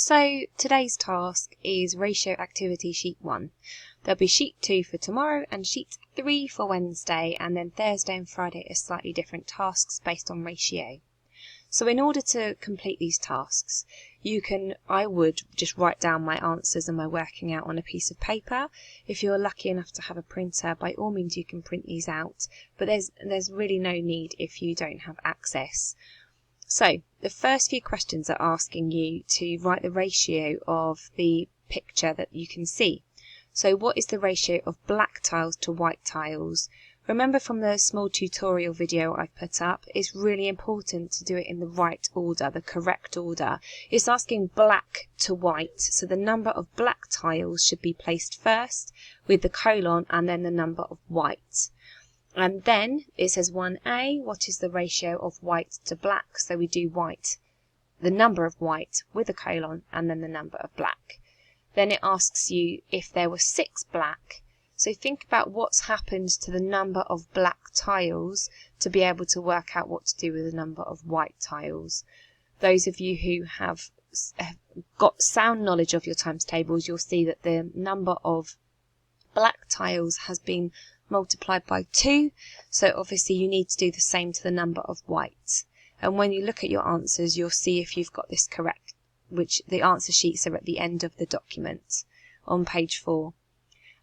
So today's task is ratio activity sheet 1. There'll be sheet 2 for tomorrow and sheet 3 for Wednesday, and then Thursday and Friday are slightly different tasks based on ratio. So in order to complete these tasks, I would just write down my answers and my working out on a piece of paper. If you're lucky enough to have a printer, by all means you can print these out, but there's really no need if you don't have access. So the first few questions are asking you to write the ratio of the picture that you can see. So what is the ratio of black tiles to white tiles? Remember from the small tutorial video I've put up, it's really important to do it in the right order, the correct order. It's asking black to white, so the number of black tiles should be placed first with the colon and then the number of white. And then it says 1a, what is the ratio of white to black? So we do white, the number of white with a colon and then the number of black. Then it asks you if there were 6 black. So think about what's happened to the number of black tiles to be able to work out what to do with the number of white tiles. Those of you who have got sound knowledge of your times tables, you'll see that the number of black tiles has been multiplied by 2, so obviously you need to do the same to the number of white. And when you look at your answers, you'll see if you've got this correct, which the answer sheets are at the end of the document on page 4.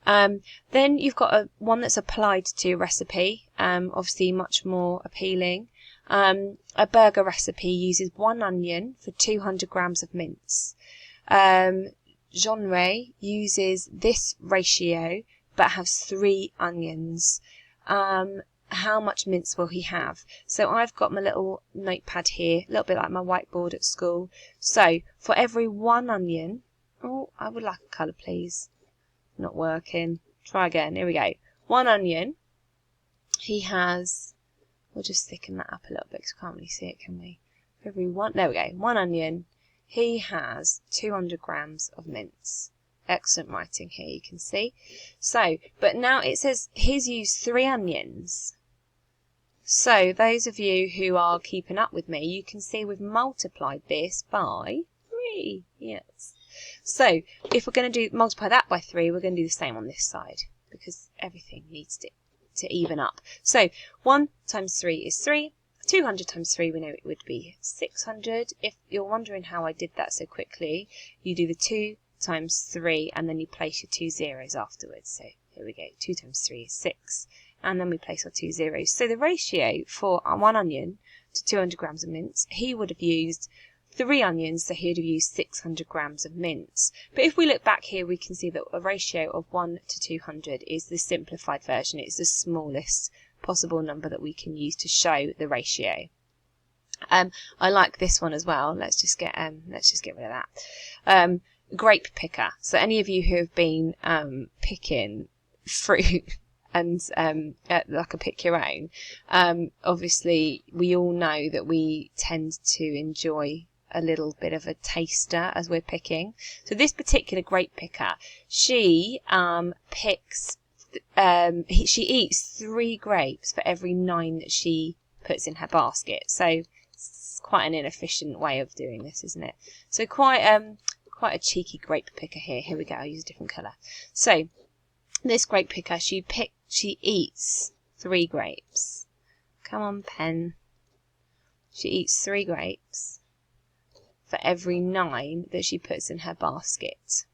Then you've got one that's applied to a recipe, obviously much more appealing. A burger recipe uses 1 onion for 200 grams of mince. Genre uses this ratio but has 3 onions. How much mince will he have? So I've got my little notepad here, a little bit like my whiteboard at school. So for every 1 onion, I would like a colour please. Not working. Try again. Here we go. 1 onion. He has, we'll just thicken that up a little bit because we can't really see it, can we? For every one, there we go. 1 onion. He has 200 grams of mince. Excellent writing here, you can see. So, but now it says he's used 3 onions. So those of you who are keeping up with me, you can see we've multiplied this by 3. Yes. So if we're going to multiply that by 3, we're going to do the same on this side because everything needs to even up. So 1 times 3 is 3. 200 times 3, we know it would be 600. If you're wondering how I did that so quickly, you do the 2 times 3 and then you place your 2 zeros afterwards. So here we go, 2 times 3 is 6, and then we place our 2 zeros. So the ratio for 1 onion to 200 grams of mince, he would have used 3 onions, so he'd have used 600 grams of mince. But if we look back here, we can see that a ratio of 1 to 200 is the simplified version. It's the smallest possible number that we can use to show the ratio. I like this one as well. Let's just get rid of that. Grape picker. So any of you who have been picking fruit and like a pick your own, obviously we all know that we tend to enjoy a little bit of a taster as we're picking. So this particular grape picker, she she eats 3 grapes for every 9 that she puts in her basket. So it's quite an inefficient way of doing this, isn't it? So quite a cheeky grape picker here. Here we go, I'll use a different colour. So this grape picker, she eats 3 grapes. Come on, pen. She eats 3 grapes for every 9 that she puts in her basket.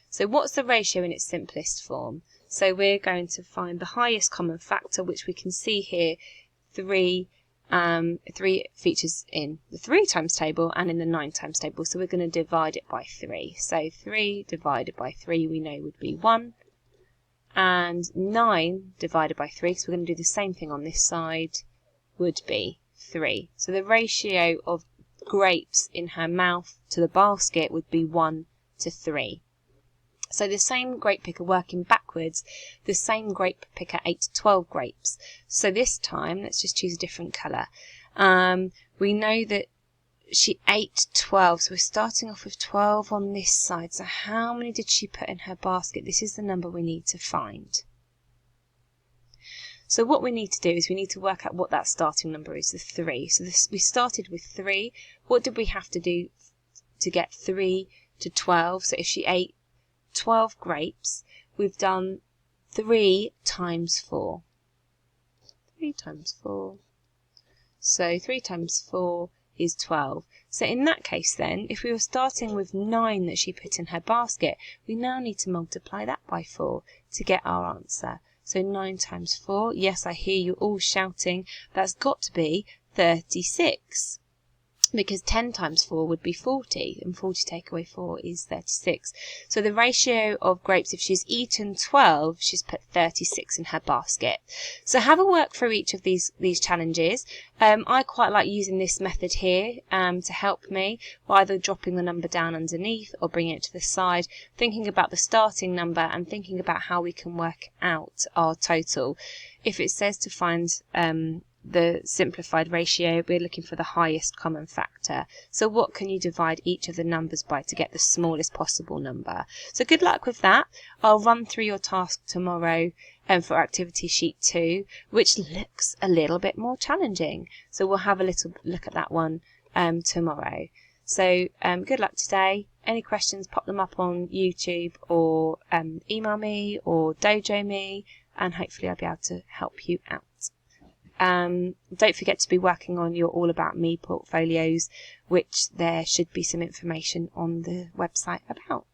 So what's the ratio in its simplest form? So we're going to find the highest common factor, which we can see here, 3 features in the 3 times table and in the 9 times table. So we're going to divide it by 3. So 3 divided by 3 we know would be 1. And 9 divided by 3, because we're going to do the same thing on this side, would be 3. So the ratio of grapes in her mouth to the basket would be 1 to 3. So the same grape picker working backwards, the same grape picker ate 12 grapes. So this time, let's just choose a different colour. We know that she ate 12, so we're starting off with 12 on this side. So how many did she put in her basket? This is the number we need to find. So what we need to do is we need to work out what that starting number is, the 3. So we started with 3. What did we have to do to get 3 to 12. So if she ate 12 grapes, we've done 3 times 4. 3 times 4. So 3 times 4 is 12. So in that case then, if we were starting with 9 that she put in her basket, we now need to multiply that by 4 to get our answer. So 9 times 4, yes, I hear you all shouting, that's got to be 36. Because 10 times 4 would be 40, and 40 take away 4 is 36. So the ratio of grapes, if she's eaten 12, she's put 36 in her basket. So have a work through each of these challenges. I quite like using this method here to help me, by either dropping the number down underneath or bringing it to the side, thinking about the starting number and thinking about how we can work out our total. If it says to find the simplified ratio, we're looking for the highest common factor. So what can you divide each of the numbers by to get the smallest possible number? So good luck with that. I'll run through your task tomorrow for activity sheet 2, which looks a little bit more challenging. So we'll have a little look at that one tomorrow. So good luck today. Any questions, pop them up on YouTube or email me or dojo me, and hopefully I'll be able to help you out. Don't forget to be working on your All About Me portfolios, which there should be some information on the website about.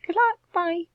Good luck, bye.